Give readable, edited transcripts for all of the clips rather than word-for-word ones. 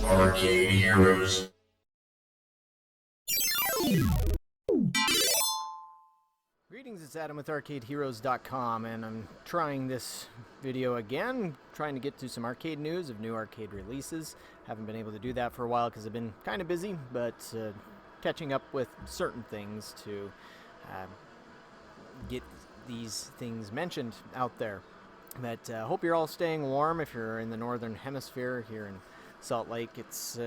Arcade Heroes. Greetings, it's Adam with ArcadeHeroes.com, and I'm trying this video again, trying to get to some arcade news of new arcade releases. Haven't been able to do that for a while because I've been kind of busy, but catching up with certain things to get these things mentioned out there. But hope you're all staying warm if you're in the northern hemisphere. Here in Salt Lake, it's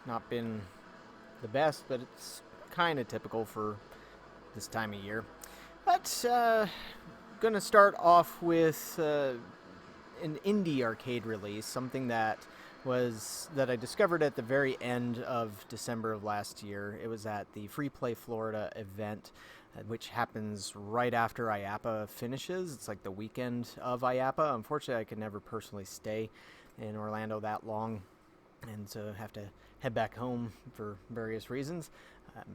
not been the best, but it's kind of typical for this time of year. But gonna start off with an indie arcade release, something that I discovered at the very end of December of last year. It was at the Free Play Florida event, which happens right after IAPA finishes. It's like the weekend of IAPA. Unfortunately, I could never personally stay in Orlando that long, and so have to head back home for various reasons.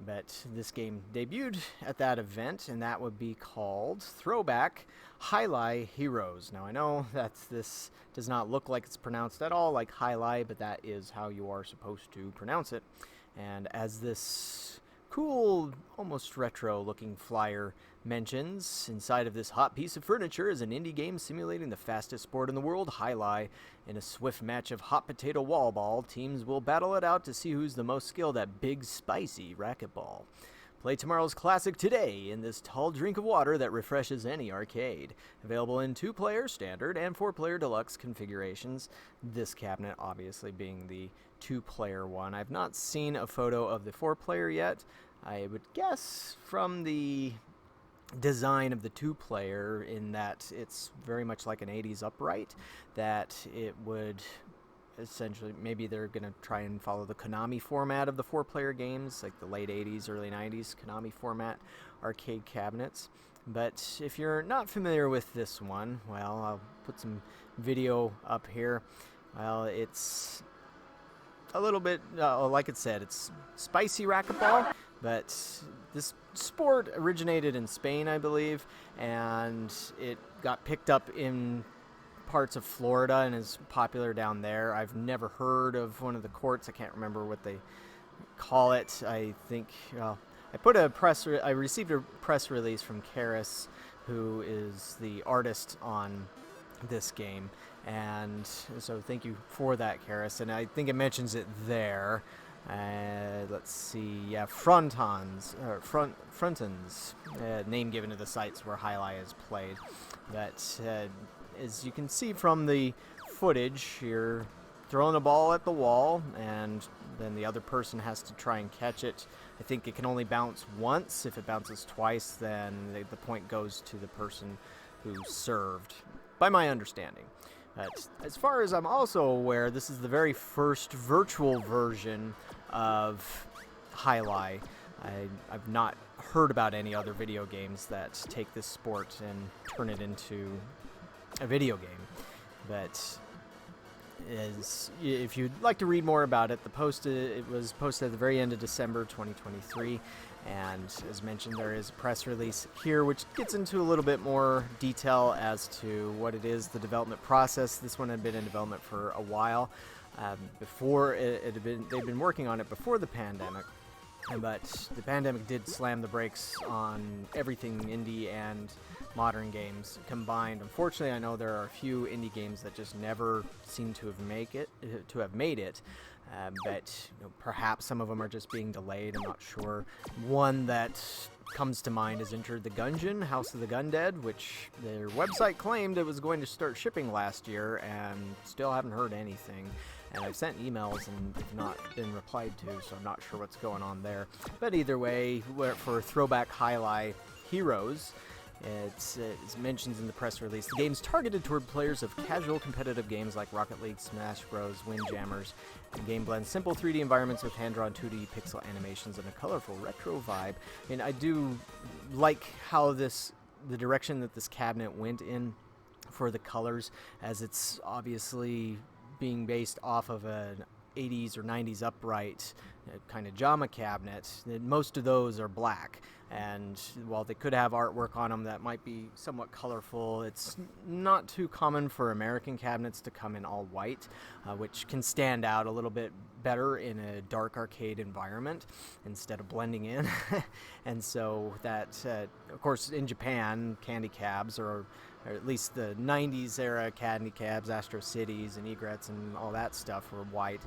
But this game debuted at that event, and that would be called Throwback Jai-Alai Heroes. Now, I know that this does not look like it's pronounced at all like Jai-Alai, but that is how you are supposed to pronounce it. And as this cool, almost retro-looking flyer mentions, inside of this hot piece of furniture is an indie game simulating the fastest sport in the world, Jai-Alai. In a swift match of hot potato wall ball, teams will battle it out to see who's the most skilled at big, spicy racquetball. Play tomorrow's classic today in this tall drink of water that refreshes any arcade. Available in 2-player standard and 4-player deluxe configurations. This cabinet obviously being the 2-player one. I've not seen a photo of the 4-player yet. I would guess from the design of the 2-player, in that it's very much like an 80s upright, that it would essentially, maybe they're going to try and follow the Konami format of the 4-player games, like the late 80s, early 90s Konami format arcade cabinets. But if you're not familiar with this one, well, I'll put some video up here. Well, it's a little bit, like it said, it's spicy racquetball, but this sport originated in Spain, I believe, and it got picked up in parts of Florida and is popular down there. I've never heard of one of the courts. I can't remember what they call it. I think, I received a press release from Karis, who is the artist on this game, and so thank you for that, Karis. And I think it mentions it there. Let's see, yeah, Frontons, name given to the sites where Jai-Alai is played. But as you can see from the footage, you're throwing a ball at the wall, and then the other person has to try and catch it. I think it can only bounce once. If it bounces twice, then the point goes to the person who served, by my understanding. But as far as I'm also aware, this is the very first virtual version of Jai-Alai. I've not heard about any other video games that take this sport and turn it into a video game. But if you'd like to read more about it, it was posted at the very end of December 2023. And as mentioned, there is a press release here which gets into a little bit more detail as to what it is, the development process. This one had been in development for a while. They'd been working on it before the pandemic, but the pandemic did slam the brakes on everything indie and modern games combined. Unfortunately, I know there are a few indie games that just never seem to have made it. But perhaps some of them are just being delayed. I'm not sure. One that comes to mind is Enter the Gungeon, House of the Gundead, which their website claimed it was going to start shipping last year, and still haven't heard anything. And I've sent emails and have not been replied to, so I'm not sure what's going on there. But either way, for Throwback Jai-Alai Heroes, it mentions in the press release, the game's targeted toward players of casual competitive games like Rocket League, Smash Bros, Windjammers. The game blends simple 3D environments with hand-drawn 2D pixel animations and a colorful retro vibe. And I do like how the direction that this cabinet went in for the colors, as it's obviously being based off of an 80s or 90s upright kind of JAMA cabinet. Most of those are black, and while they could have artwork on them that might be somewhat colorful, it's not too common for American cabinets to come in all white, which can stand out a little bit better in a dark arcade environment instead of blending in. And so that, of course, in Japan, candy cabs, or at least the 90s era candy cabs, Astro Cities and egrets and all that stuff were white.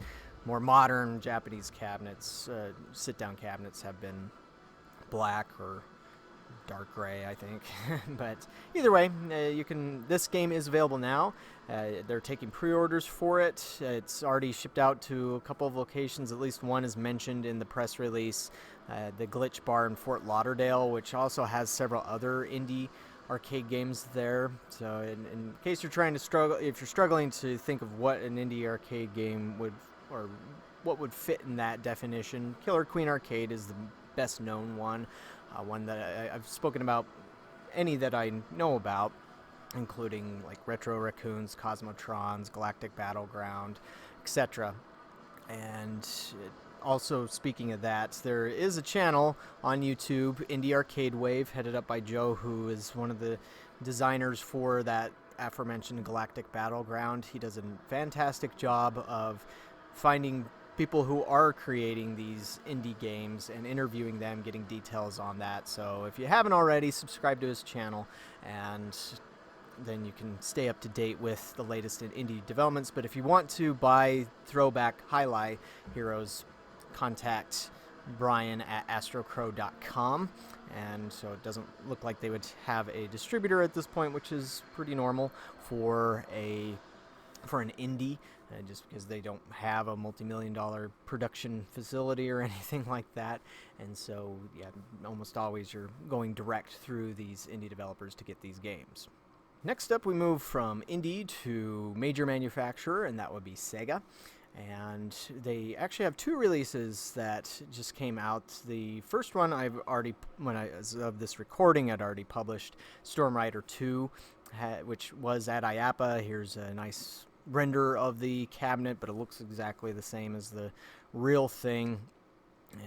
More modern Japanese cabinets, sit-down cabinets, have been black or dark gray, I think. But either way, this game is available now. They're taking pre-orders for it. It's already shipped out to a couple of locations. At least one is mentioned in the press release, the Glitch Bar in Fort Lauderdale, which also has several other indie arcade games there. So in case you're trying to struggle, if you're struggling to think of what an indie arcade game would, or what would fit in that definition, Killer Queen Arcade is the best known one. One that I've spoken about, any that I know about, including like Retro Raccoons, Cosmotrons, Galactic Battleground, etc. And also, speaking of that, there is a channel on YouTube, Indie Arcade Wave, headed up by Joe, who is one of the designers for that aforementioned Galactic Battleground. He does a fantastic job of finding people who are creating these indie games and interviewing them, getting details on that. So if you haven't already, subscribe to his channel, and then you can stay up to date with the latest in indie developments. But if you want to buy Throwback Jai-Alai Heroes, contact Brian at astrocrow.com. And so it doesn't look like they would have a distributor at this point, which is pretty normal for an indie, just because they don't have a multi-million-dollar production facility or anything like that. And so, yeah, almost always you're going direct through these indie developers to get these games. Next up, we move from indie to major manufacturer, and that would be Sega. And they actually have two releases that just came out. The first one as of this recording, I'd already published, Storm Rider 2, which was at IAPA. Here's a nice render of the cabinet, but it looks exactly the same as the real thing.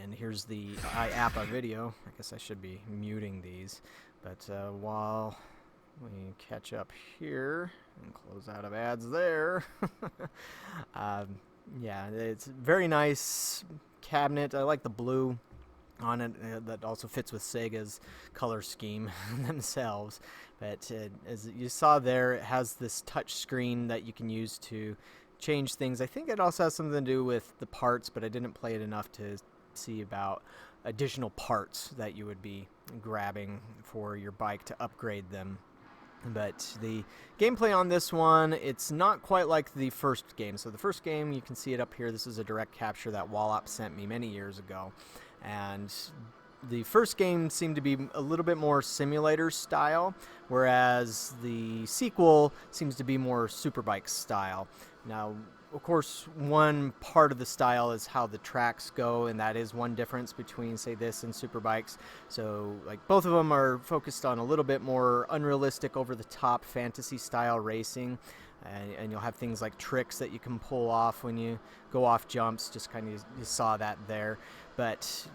And here's the IAPA video. I guess I should be muting these, but while we catch up here and close out of ads there. Yeah, it's a very nice cabinet. I like the blue on it. That also fits with Sega's color scheme themselves. But as you saw there, it has this touch screen that you can use to change things. I think it also has something to do with the parts, but I didn't play it enough to see about additional parts that you would be grabbing for your bike to upgrade them. But the gameplay on this one, it's not quite like the first game. So the first game, you can see it up here. This is a direct capture that Wallop sent me many years ago. And the first game seemed to be a little bit more simulator style, whereas the sequel seems to be more Superbike style. Now, of course, one part of the style is how the tracks go, and that is one difference between, say, this and Superbikes. So, like, both of them are focused on a little bit more unrealistic, over-the-top fantasy-style racing, and you'll have things like tricks that you can pull off when you go off jumps. Just kind of, you saw that there. But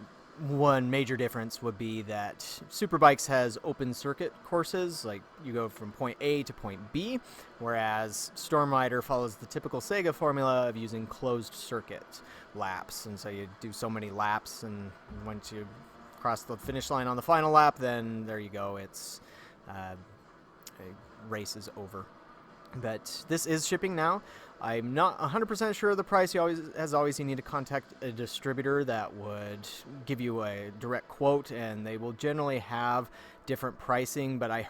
one major difference would be that Superbikes has open circuit courses, like you go from point A to point B, whereas Storm Rider follows the typical Sega formula of using closed circuit laps. And so you do so many laps, and once you cross the finish line on the final lap, then there you go, it's race is over. But this is shipping now. I'm not 100% sure of the price. As always, you need to contact a distributor that would give you a direct quote, and they will generally have different pricing, but I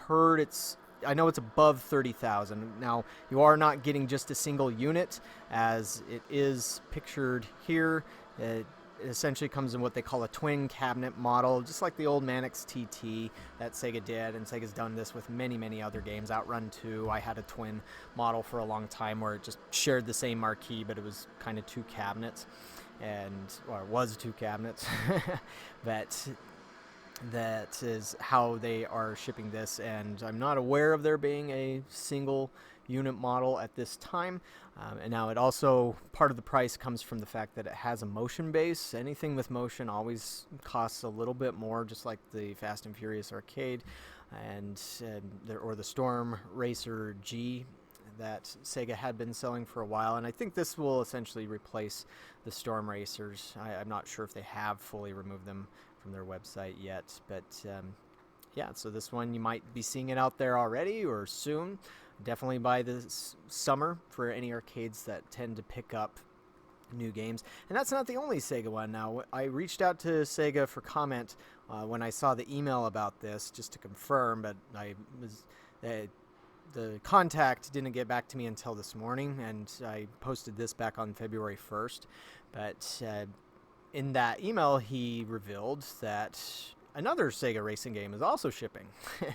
know it's above 30,000. Now, you are not getting just a single unit, as it is pictured here. It essentially comes in what they call a twin cabinet model, just like the old Mannix TT that Sega did, and Sega's done this with many, many other games. Outrun 2, I had a twin model for a long time where it just shared the same marquee, but it was kind of two cabinets, or it was two cabinets. But that is how they are shipping this, and I'm not aware of there being a single unit model at this time. And now it also, part of the price comes from the fact that it has a motion base. Anything with motion always costs a little bit more, just like the Fast and Furious arcade or the Storm Racer G. that Sega had been selling for a while, and I think this will essentially replace the Storm Racers. I'm not sure if they have fully removed them from their website yet, but yeah, so this one you might be seeing it out there already or soon. Definitely by this summer for any arcades that tend to pick up new games. And that's not the only Sega one. Now, I reached out to Sega for comment when I saw the email about this, just to confirm, but the contact didn't get back to me until this morning, and I posted this back on February 1st. But in that email, he revealed that another Sega racing game is also shipping.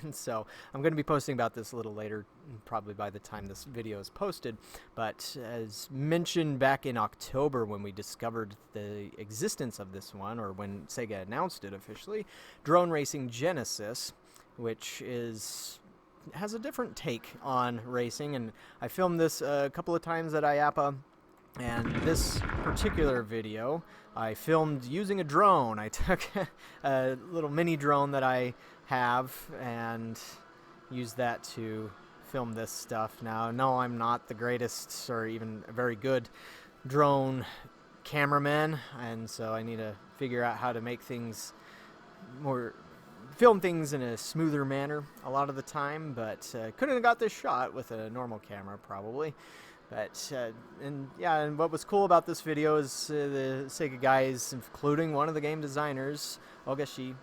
And so I'm going to be posting about this a little later, probably by the time this video is posted. But as mentioned back in October when we discovered the existence of this one, or when Sega announced it officially, Drone Racing Genesis, which has a different take on racing. And I filmed this a couple of times at JAEPO. And this particular video, I filmed using a drone. I took a little mini drone that I have and used that to film this stuff. Now, no, I'm not the greatest or even a very good drone cameraman, and so I need to figure out how to make things film things in a smoother manner a lot of the time, but couldn't have got this shot with a normal camera probably. But, and what was cool about this video is the Sega guys, including one of the game designers, Ogashi,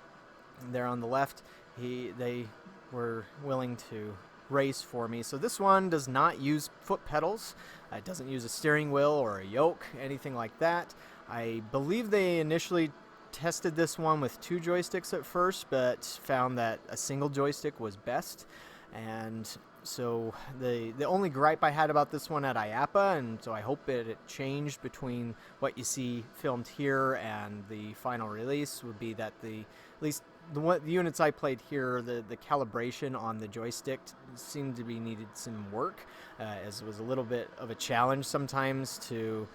there on the left, they were willing to race for me. So this one does not use foot pedals. It doesn't use a steering wheel or a yoke, anything like that. I believe they initially tested this one with 2 joysticks at first, but found that a single joystick was best. And so the only gripe I had about this one at JAEPO, and so I hope it changed between what you see filmed here and the final release, would be that at least the units I played here, the calibration on the joystick seemed to be needed some work, as it was a little bit of a challenge sometimes to,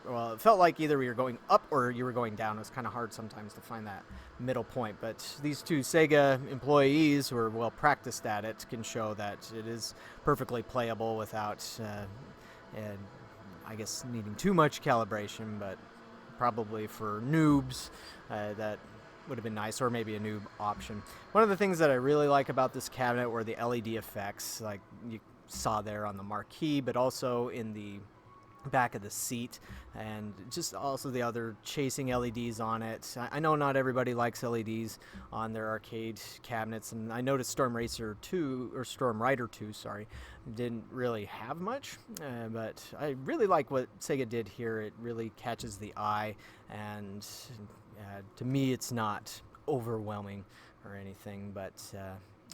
well, it felt like either you were going up or you were going down. It was kind of hard sometimes to find that middle point, but these 2 Sega employees who are well practiced at it can show that it is perfectly playable without, I guess, needing too much calibration, but probably for noobs, that would have been nice, or maybe a noob option. One of the things that I really like about this cabinet were the LED effects, like you saw there on the marquee, but also in the back of the seat, and just also the other chasing LEDs on it. I know not everybody likes LEDs on their arcade cabinets, and I noticed Storm Racer 2, or Storm Rider 2, sorry, didn't really have much, but I really like what Sega did here. It really catches the eye, and to me it's not overwhelming or anything, but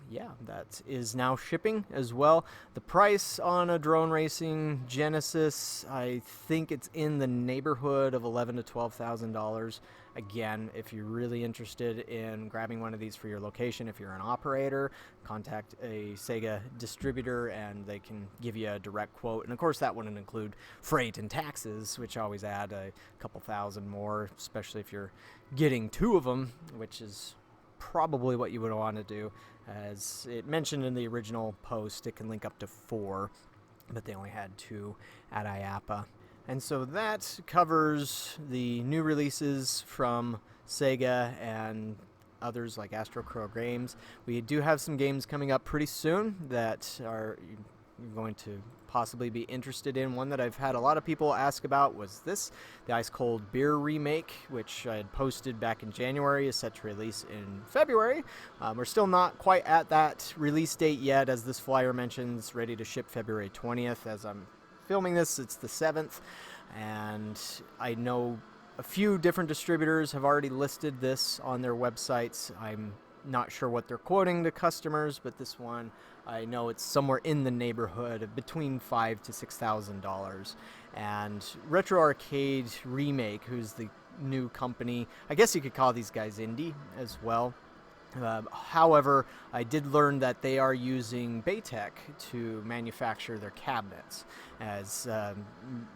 yeah, that is now shipping as well. The price on a Drone Racing Genesis, I think it's in the neighborhood of $11,000 to $12,000. Again, if you're really interested in grabbing one of these for your location, if you're an operator, contact a Sega distributor and they can give you a direct quote. And of course that wouldn't include freight and taxes, which always add a couple thousand more, especially if you're getting 2 of them, which is probably what you would want to do. As it mentioned in the original post, it can link up to 4, but they only had 2 at JAEPO. And so that covers the new releases from Sega and others like Astro Games. We do have some games coming up pretty soon that are going to possibly be interested in. One that I've had a lot of people ask about was this, the Ice Cold Beer Remake, which I had posted back in January, is set to release in February. We're still not quite at that release date yet, as this flyer mentions, ready to ship February 20th. As I'm filming this, it's the 7th, and I know a few different distributors have already listed this on their websites. I'm not sure what they're quoting to customers, but this one, I know it's somewhere in the neighborhood of between $5,000 to $6,000. And Retro Arcade Remake, who's the new company, I guess you could call these guys indie as well. However, I did learn that they are using Baytech to manufacture their cabinets, as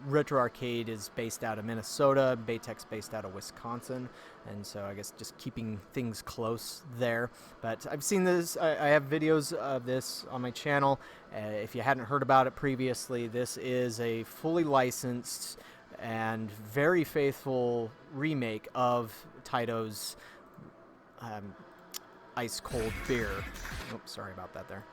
Retro Arcade is based out of Minnesota, Baytech's based out of Wisconsin, and so I guess just keeping things close there. But I've seen this, I have videos of this on my channel. If you hadn't heard about it previously, this is a fully licensed and very faithful remake of Taito's ice cold beer. Oops, sorry about that there.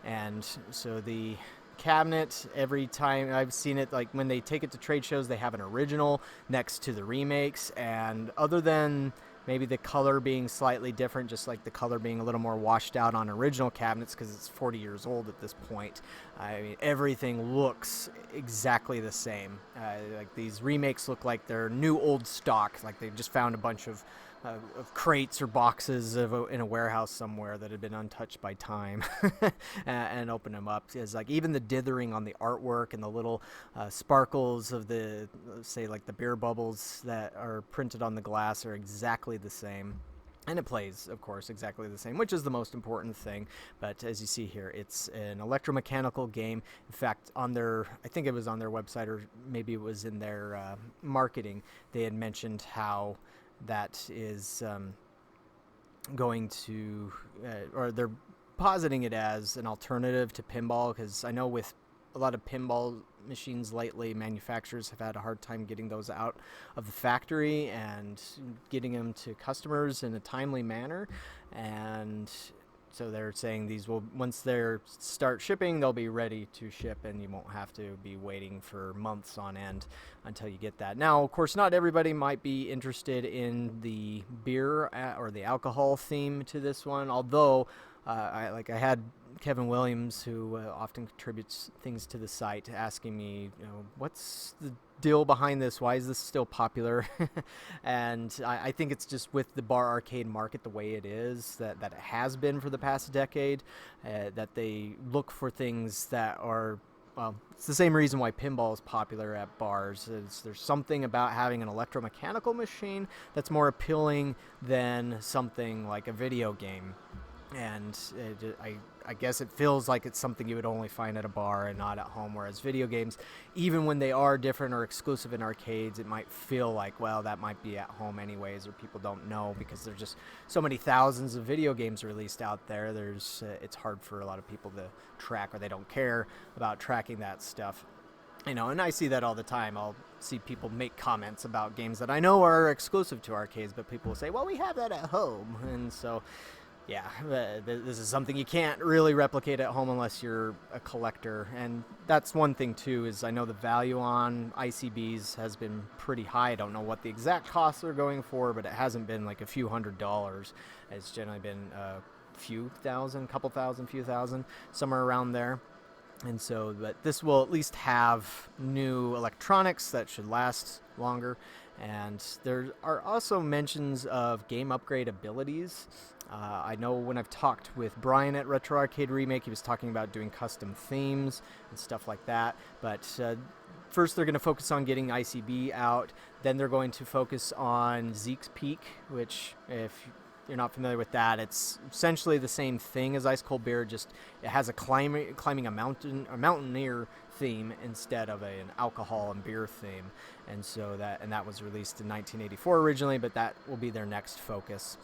And so the cabinet, every time I've seen it, like when they take it to trade shows, they have an original next to the remakes, and other than maybe the color being slightly different, just like the color being a little more washed out on original cabinets because it's 40 years old at this point, I mean, everything looks exactly the same. Like these remakes look like they're new old stock, like they just found a bunch of crates or boxes in a warehouse somewhere that had been untouched by time and open them up. It's like even the dithering on the artwork and the little sparkles of the, say, like the beer bubbles that are printed on the glass are exactly the same. And it plays, of course, exactly the same, which is the most important thing. But as you see here, it's an electromechanical game. In fact, on their, I think it was on their website, or maybe it was in their marketing, they had mentioned how that is going to, or they're positing it as an alternative to pinball, because I know with a lot of pinball machines lately, manufacturers have had a hard time getting those out of the factory and getting them to customers in a timely manner. And so they're saying these will, once they start shipping, they'll be ready to ship, and you won't have to be waiting for months on end until you get that. Now, of course, not everybody might be interested in the beer or the alcohol theme to this one, although I had Kevin Williams, who often contributes things to the site, asking me, what's the deal behind this? Why is this still popular? And I think it's just with the bar arcade market the way it is, that it has been for the past decade, that they look for things that are, well, it's the same reason why pinball is popular at bars. There's something about having an electromechanical machine that's more appealing than something like a video game. And I guess it feels like it's something you would only find at a bar and not at home, whereas video games, even when they are different or exclusive in arcades, it might feel like, well, that might be at home anyways, or people don't know because there's just so many thousands of video games released out there. It's hard for a lot of people to track, or they don't care about tracking that stuff. And I see that all the time. I'll see people make comments about games that I know are exclusive to arcades, but people will say, well, we have that at home. And so, yeah, this is something you can't really replicate at home unless you're a collector. And that's one thing, too, is I know the value on ICBs has been pretty high. I don't know what the exact costs are going for, but it hasn't been like a few $100s. It's generally been a few thousand, couple thousand, few thousand, somewhere around there. And so, but this will at least have new electronics that should last longer. And there are also mentions of game upgrade abilities. I know when I've talked with Brian at Retro Arcade Remake, he was talking about doing custom themes and stuff like that. But first they're going to focus on getting ICB out. Then they're going to focus on Zeke's Peak, which, if you're not familiar with that, it's essentially the same thing as Ice Cold Beer, just it has a climbing a mountaineer theme instead of an alcohol and beer theme. And so that was released in 1984 originally, but that will be their next focus.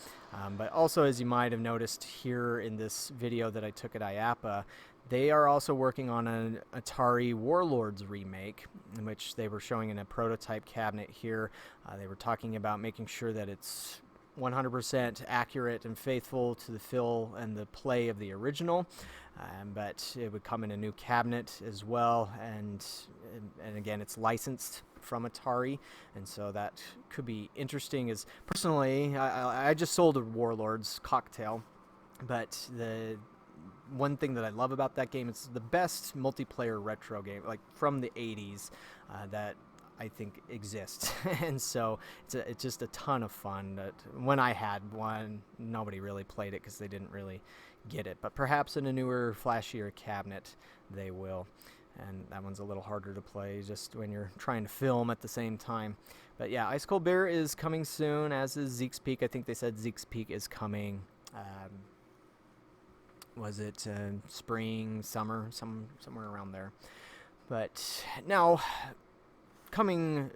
But also, as you might have noticed here in this video that I took at IAPA, they are also working on an Atari Warlords remake, in which they were showing in a prototype cabinet here. They were talking about making sure that it's 100% accurate and faithful to the feel and the play of the original, but it would come in a new cabinet as well, and again, it's licensed from Atari, and so that could be interesting. As personally, I just sold a Warlords cocktail, but the one thing that I love about that game, it's the best multiplayer retro game, like from the 80s, that I think exists. And so it's just a ton of fun. When I had one, nobody really played it because they didn't really get it, but perhaps in a newer, flashier cabinet they will. And that one's a little harder to play just when you're trying to film at the same time. But yeah, Ice Cold Beer is coming soon, as is Zeke's Peak. I think they said Zeke's Peak is coming Was it spring, summer, somewhere around there. But now, coming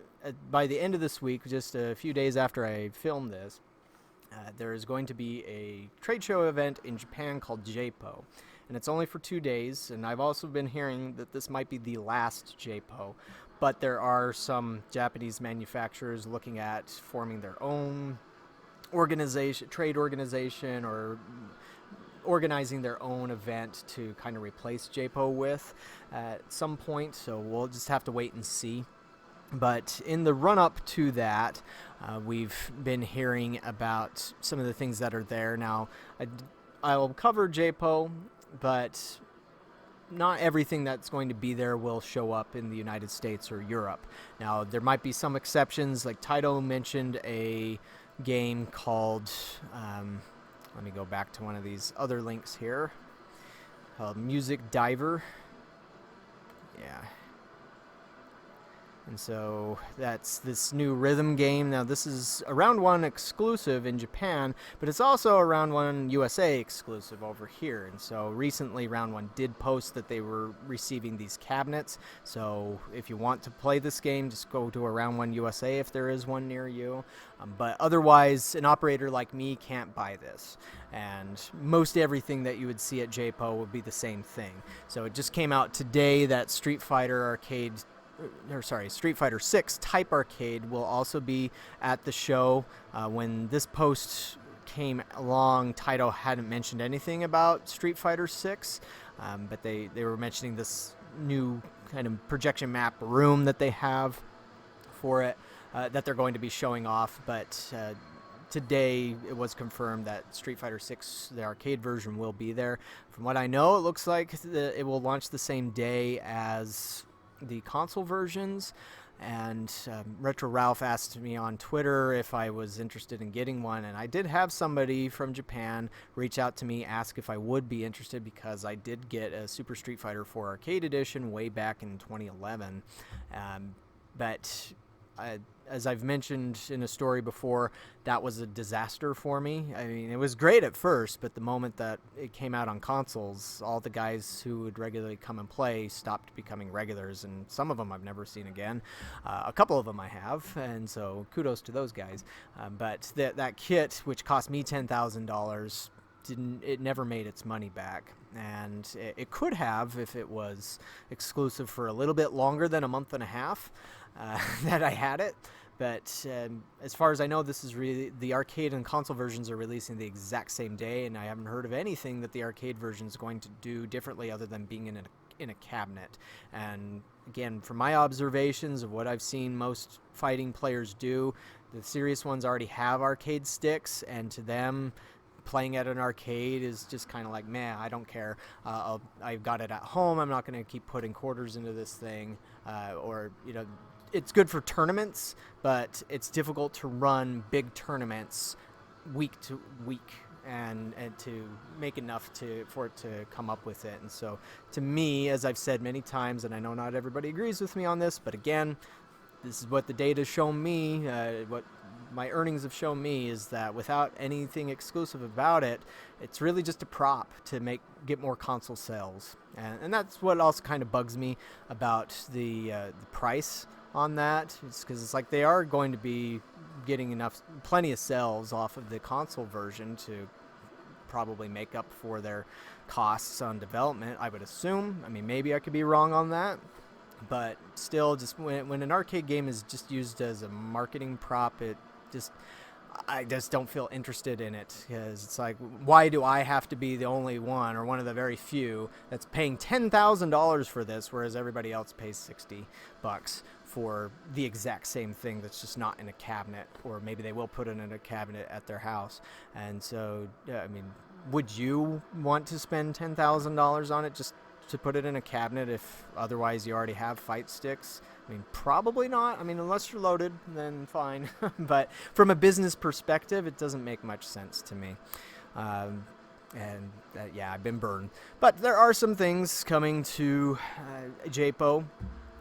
by the end of this week, just a few days after I filmed this, there is going to be a trade show event in Japan called JAEPO. And it's only for 2 days, and I've also been hearing that this might be the last JAEPO. But there are some Japanese manufacturers looking at forming their own organization, trade organization, or organizing their own event to kind of replace JAEPO with at some point, so we'll just have to wait and see. But in the run-up to that, we've been hearing about some of the things that are there. Now, I'll cover JAEPO, but not everything that's going to be there will show up in the United States or Europe. Now, there might be some exceptions, like Taito mentioned a game called... let me go back to one of these other links here, called Music Diver. Yeah. And so that's this new rhythm game. Now, this is a Round 1 exclusive in Japan, but it's also a Round 1 USA exclusive over here. And so recently, Round 1 did post that they were receiving these cabinets. So if you want to play this game, just go to a Round 1 USA if there is one near you. But otherwise, an operator like me can't buy this. And most everything that you would see at JAEPO would be the same thing. So it just came out today that Street Fighter 6 Type Arcade will also be at the show. When this post came along, Taito hadn't mentioned anything about Street Fighter 6, but they were mentioning this new kind of projection map room that they have for it that they're going to be showing off. But today it was confirmed that Street Fighter 6, the arcade version, will be there. From what I know, it looks like it will launch the same day as the console versions. And Retro Ralph asked me on Twitter if I was interested in getting one, and I did have somebody from Japan reach out to me, ask if I would be interested, because I did get a Super Street Fighter 4 Arcade Edition way back in 2011. But as I've mentioned in a story before, that was a disaster for me. I mean, it was great at first, but the moment that it came out on consoles, all the guys who would regularly come and play stopped becoming regulars, and some of them I've never seen again. A couple of them I have, and so kudos to those guys. But that kit, which cost me $10,000, it never made its money back. And it could have if it was exclusive for a little bit longer than a month and a half that I had it. But as far as I know, this is really the arcade and console versions are releasing the exact same day, and I haven't heard of anything that the arcade version is going to do differently other than being in a cabinet. And again, from my observations of what I've seen most fighting players do, the serious ones already have arcade sticks, and to them, playing at an arcade is just kind of like, man, I don't care. I've got it at home. I'm not going to keep putting quarters into this thing, or it's good for tournaments, but it's difficult to run big tournaments week to week and to make enough for it to come up with it. And so to me, as I've said many times, and I know not everybody agrees with me on this, but again, this is what the data show me, what my earnings have shown me, is that without anything exclusive about it, it's really just a prop to get more console sales. And that's what also kind of bugs me about the price on that. It's because it's like they are going to be getting plenty of sales off of the console version to probably make up for their costs on development, I would assume. I mean, maybe I could be wrong on that, but still, just when an arcade game is just used as a marketing prop, I just don't feel interested in it, because it's like, why do I have to be the only one or one of the very few that's paying $10,000 for this, whereas everybody else pays $60 for the exact same thing that's just not in a cabinet, or maybe they will put it in a cabinet at their house. And so, I mean, would you want to spend $10,000 on it just to put it in a cabinet if otherwise you already have fight sticks? I mean, probably not. I mean, unless you're loaded, then fine. But from a business perspective, it doesn't make much sense to me. Yeah, I've been burned. But there are some things coming to JAEPO.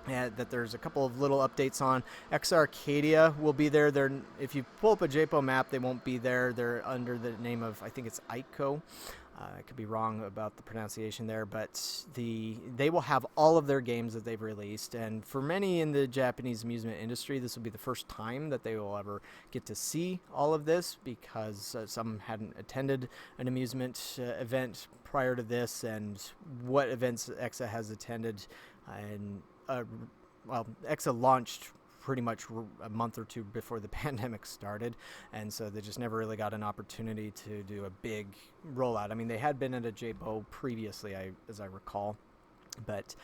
that there's a couple of little updates on. X Arcadia will be there. If you pull up a JAEPO map, they won't be there. They're under the name of, I think it's Aiko. I could be wrong about the pronunciation there, but they will have all of their games that they've released. And for many in the Japanese amusement industry, this will be the first time that they will ever get to see all of this, because some hadn't attended an amusement event prior to this, and what events EXA has attended. And EXA launched pretty much a month or two before the pandemic started, and so they just never really got an opportunity to do a big rollout. I mean, they had been at a JAEPO previously, as I recall, but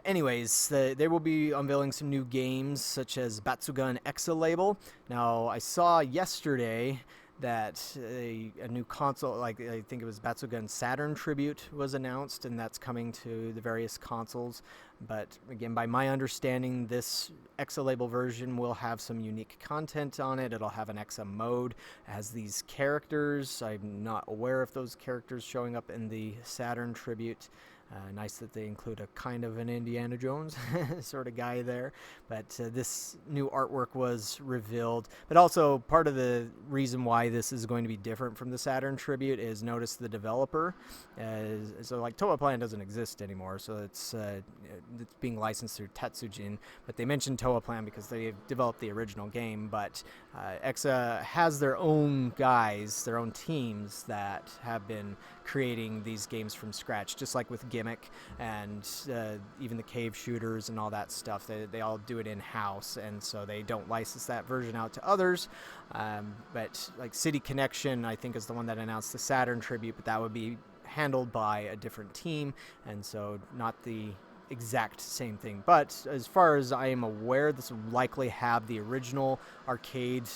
anyways, they will be unveiling some new games, such as Batsugun EXA label. Now, I saw yesterday that a new console, like I think it was Batsugun Saturn Tribute, was announced, and that's coming to the various consoles. But again, by my understanding, this EXA label version will have some unique content on it. It'll have an EXA mode, as these characters. I'm not aware if those characters showing up in the Saturn Tribute. Nice that they include a kind of an Indiana Jones sort of guy there. But this new artwork was revealed. But also, part of the reason why this is going to be different from the Saturn Tribute is, notice the developer. So, like, Toa Plan doesn't exist anymore, so it's being licensed through Tatsujin. But they mentioned Toa Plan because they developed the original game. But EXA has their own guys, their own teams that have been creating these games from scratch, just like with Gimmick and even the cave shooters and all that stuff. They all do it in-house, and so they don't license that version out to others. But like City Connection, I think, is the one that announced the Saturn Tribute, but that would be handled by a different team, and so not the exact same thing. But as far as I am aware, this will likely have the original arcade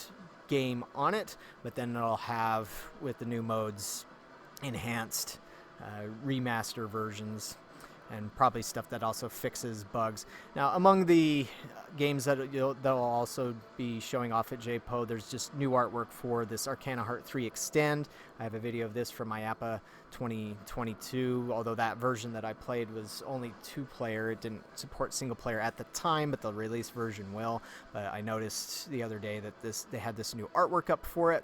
game on it, but then it'll have, with the new modes, enhanced remaster versions, and probably stuff that also fixes bugs. Now, among the games that they'll also be showing off at JAEPO, there's just new artwork for this Arcana Heart 3 Extend. I have a video of this from IAPA 2022, although that version that I played was only 2-player. It didn't support single-player at the time, but the release version will. But I noticed the other day that they had this new artwork up for it,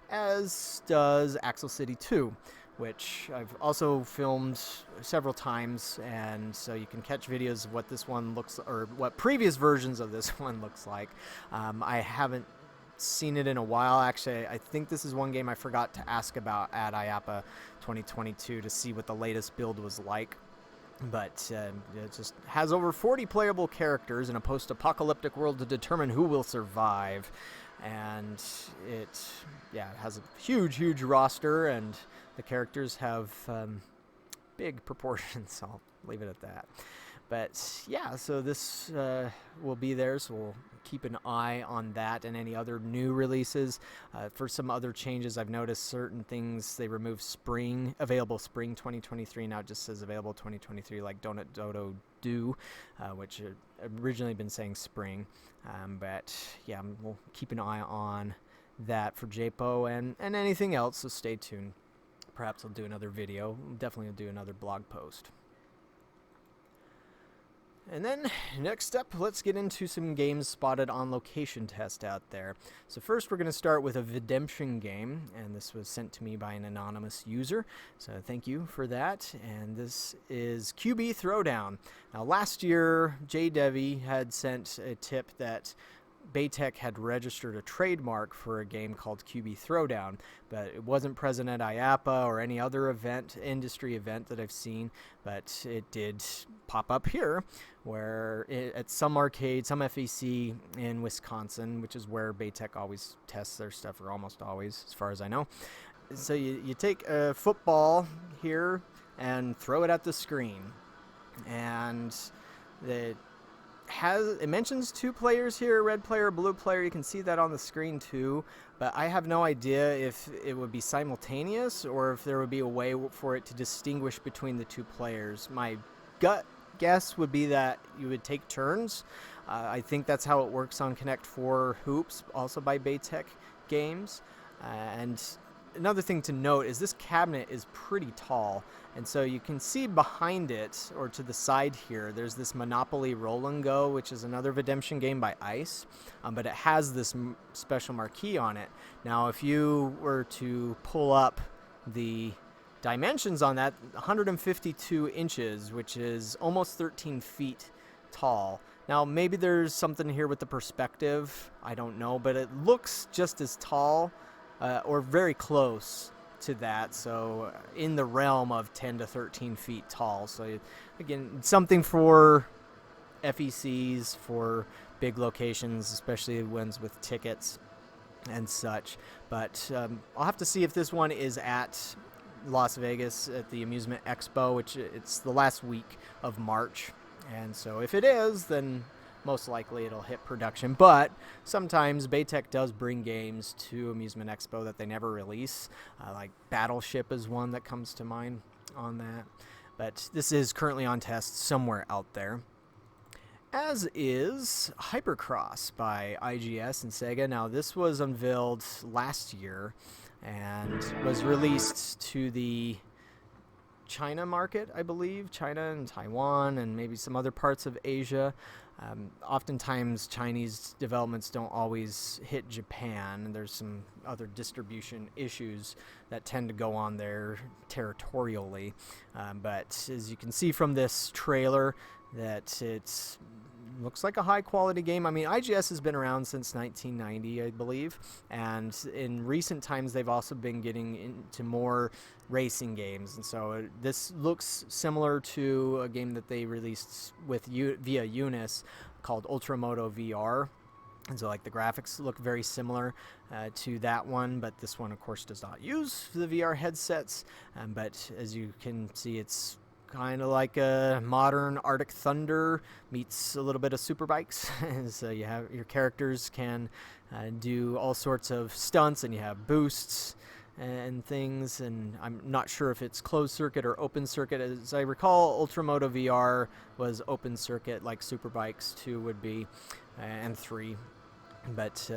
as does Axel City 2, which I've also filmed several times, and so you can catch videos of what this one looks, or what previous versions of this one looks like. I haven't seen it in a while. Actually, I think this is one game I forgot to ask about at IAPA 2022 to see what the latest build was like. But it just has over 40 playable characters in a post-apocalyptic world to determine who will survive. And it has a huge roster, and the characters have big proportions. I'll leave it at that. But yeah, so this will be there, so we'll keep an eye on that and any other new releases. For some other changes, I've noticed certain things. They removed available spring 2023. Now it just says available 2023, like Donut Dodo Do, which had originally been saying spring. But yeah, we'll keep an eye on that for JAEPO and anything else, so stay tuned. Perhaps I'll do another video. Definitely will do another blog post. And then, next up, let's get into some games spotted on location test out there. So first, we're going to start with a Redemption game, and this was sent to me by an anonymous user, so thank you for that. And this is QB Throwdown. Now, last year, JDevi had sent a tip that Baytech had registered a trademark for a game called QB Throwdown, but it wasn't present at IAPA or any other industry event that I've seen, but it did pop up here, where at some arcade, some FEC in Wisconsin, which is where Baytech always tests their stuff, or almost always, as far as I know. So you take a football here and throw it at the screen, and it mentions 2 players here, red player, blue player. You can see that on the screen too, but I have no idea if it would be simultaneous or if there would be a way for it to distinguish between the 2 players. My gut guess would be that you would take turns. I think that's how it works on Connect 4 Hoops, also by Baytech Games. And another thing to note is this cabinet is pretty tall, and so you can see behind it, or to the side here, there's this Monopoly Roll and Go, which is another Redemption game by ICE, but it has this special marquee on it. Now, if you were to pull up the dimensions on that, 152 inches, which is almost 13 feet tall. Now, maybe there's something here with the perspective, I don't know, but it looks just as tall, or very close to that, so in the realm of 10 to 13 feet tall. So again, something for FECs, for big locations, especially ones with tickets and such. But I'll have to see if this one is at Las Vegas at the Amusement Expo, which it's the last week of March. And so if it is, then most likely it'll hit production. But sometimes Baytech does bring games to Amusement Expo that they never release. Like Battleship is one that comes to mind on that. But this is currently on test somewhere out there. As is Hypercross by IGS and Sega. Now, this was unveiled last year and was released to the China market, I believe. China and Taiwan and maybe some other parts of Asia. Oftentimes, Chinese developments don't always hit Japan. There's some other distribution issues that tend to go on there territorially. But as you can see from this trailer, that it's looks like a high-quality game. I mean, IGS has been around since 1990, I believe, and in recent times they've also been getting into more racing games, and so this looks similar to a game that they released with via Unis called Ultramoto VR. And so, like, the graphics look very similar to that one, but this one, of course, does not use the VR headsets. But as you can see, it's kind of like a modern Arctic Thunder meets a little bit of Superbikes. So you have your characters can do all sorts of stunts, and you have boosts and things. And I'm not sure if it's closed circuit or open circuit. As I recall, Ultramoto VR was open circuit, like Superbikes 2 would be, and 3. But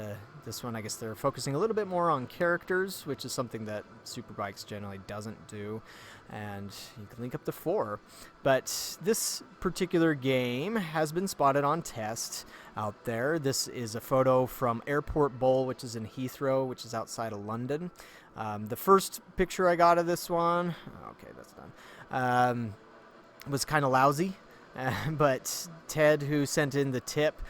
this one, I guess they're focusing a little bit more on characters, which is something that Superbikes generally doesn't do. And you can link up to 4. But this particular game has been spotted on test out there. This is a photo from Airport Bowl, which is in Heathrow, which is outside of London. The first picture I got of this one, okay, that's done, was kind of lousy. But Ted, who sent in the tip,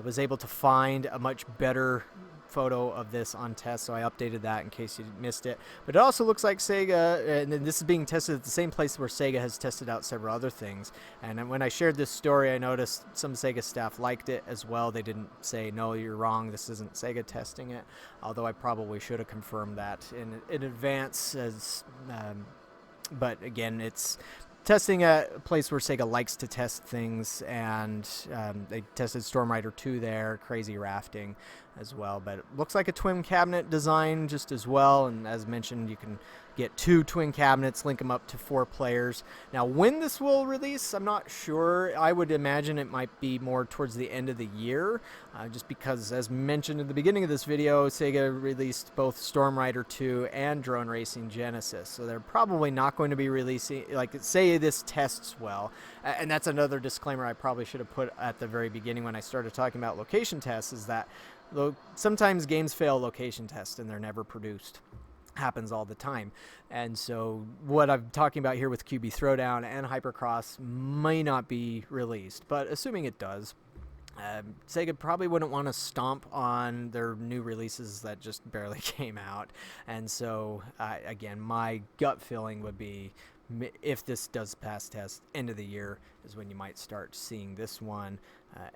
was able to find a much better photo of this on test, so I updated that in case you missed it. But it also looks like Sega, and this is being tested at the same place where Sega has tested out several other things. And when I shared this story, I noticed some Sega staff liked it as well. They didn't say, no, you're wrong, this isn't Sega testing it, although I probably should have confirmed that in advance. But again, it's testing at a place where Sega likes to test things, and they tested Storm Rider 2 there, Crazy Rafting as well. But it looks like a twin cabinet design just as well, and as mentioned, you can get 2 twin cabinets, link them up to 4 players. Now, when this will release, I'm not sure. I would imagine it might be more towards the end of the year, just because, as mentioned at the beginning of this video, Sega released both Storm Rider 2 and Drone Racing Genesis, so they're probably not going to be releasing, like, say this tests well. And that's another disclaimer I probably should have put at the very beginning when I started talking about location tests, is that sometimes games fail location tests and they're never produced. Happens all the time. And so what I'm talking about here with QB Throwdown and Hypercross may not be released, but assuming it does, Sega probably wouldn't want to stomp on their new releases that just barely came out. And so again, my gut feeling would be, if this does pass test, end of the year is when you might start seeing this one,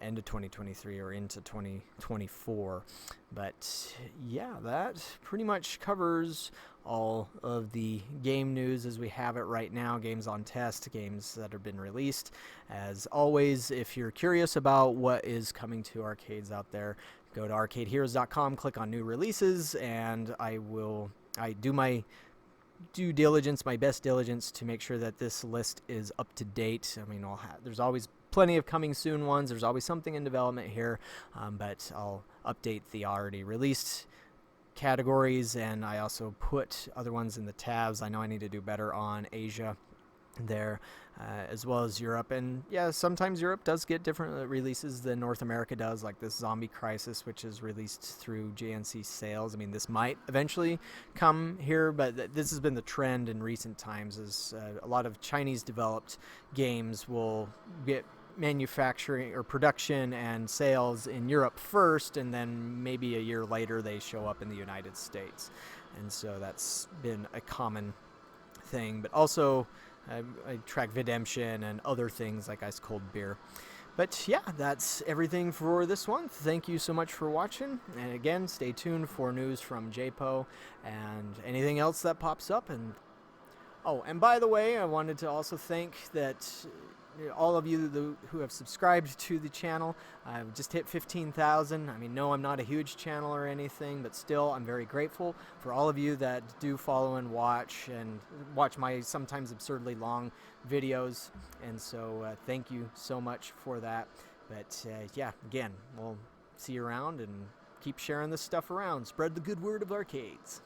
end of 2023 or into 2024. But yeah, that pretty much covers all of the game news as we have it right now. Games on test, games that have been released. As always, if you're curious about what is coming to arcades out there, go to arcadeheroes.com, click on new releases, and I do my due diligence, my best diligence, to make sure that this list is up to date. I mean, there's always plenty of coming soon ones. There's always something in development here, but I'll update the already released categories, and I also put other ones in the tabs. I know I need to do better on Asia there, as well as Europe. And yeah, sometimes Europe does get different releases than North America does, like this Zombie Crisis, which is released through JNC sales. I mean, this might eventually come here, but this has been the trend in recent times, is a lot of Chinese developed games will get manufacturing or production and sales in Europe first, and then maybe a year later they show up in the United States. And so that's been a common thing. But also I track Videmption and other things like Ice Cold Beer. But yeah, that's everything for this one. Thank you so much for watching. And again, stay tuned for news from JAEPO and anything else that pops up. And oh, and by the way, I wanted to also thank that all of you who have subscribed to the channel. I've just hit 15,000. I mean, no, I'm not a huge channel or anything, but still, I'm very grateful for all of you that do follow and watch my sometimes absurdly long videos. And so thank you so much for that. But yeah, again, we'll see you around and keep sharing this stuff around. Spread the good word of arcades.